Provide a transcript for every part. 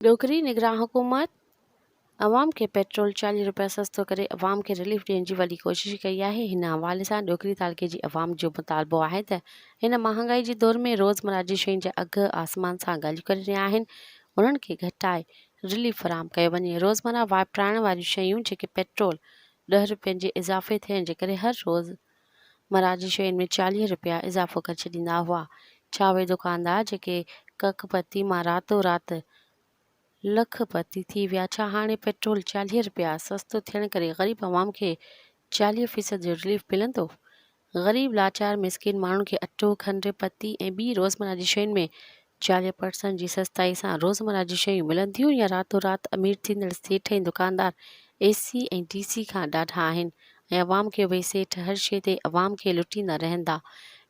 ॾोकरी निगरान हुकूमत अवाम खे पेट्रोल 40 रुपया सस्तो करे अवाम खे रिलीफ ॾियण जी वॾी कोशिश कई आहे। हिन हवाले सां ॾोकरी तालुके जी अवाम जो मुतालबो आहे त हिन महांगाई जे दौर में रोज़मर्रा जी शयुनि जा अघ आसमान सां ॻाल्हियूं करे रहिया आहिनि, उन्हनि खे घटाए रिलीफ फराहम कयो वञे। रोज़मर्रा वापराइण वारियूं शयूं जेके पेट्रोल 10 रुपयनि जे इज़ाफ़े थियण जे करे हर रोज़मर्रा जी शयुनि में 40 रुपया इज़ाफ़ो करे छॾींदा हुआ। छा उहे दुकानदार जेके कखपति मां रातो राति लखपति थी विया? छा हाणे पेट्रोल 40 रुपया सस्तो थियण करे ग़रीब अवाम खे 40% जो रिलीफ मिलंदो? ग़रीब लाचार मिसकिन माण्हुनि खे अटो, खंडु, पती ऐं ॿी रोज़मर्रा जी शयुनि में 40% जी सस्ताई सां रोज़मर्रा जी शयूं मिलंदियूं या रातो राति अमीर थींदड़ सेठ ऐं दुकानदार AC ऐं DC खां ॾाढा आहिनि ऐं अवाम खे उहे सेठ हर शइ ते अवाम खे लुटींदा रहंदा?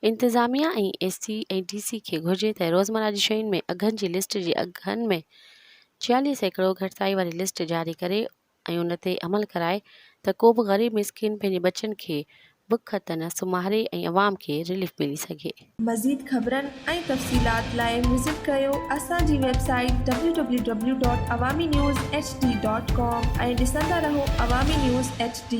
इंतिज़ामिया ऐं AC ऐं DC खे घुर्जे त रोज़मर्रा जी शयुनि में अघनि जी लिस्ट जे अघनि में 40% घटिताई वारी लिस्ट जारी करे ऐं उन ते अमल कराए त को बि ग़रीब मिसकिन पंहिंजे बचनि खे बुख त न सुम्हारे ऐं अवाम खे रिलीफ मिली सघे। मज़ीद ख़बरनि ऐं तफ़सीलात लाइ विज़िट कयो असांजी वेबसाइट www.awamiNewsHD.com ऐं ॾिसंदा रहो अवामी न्यूज़ HD।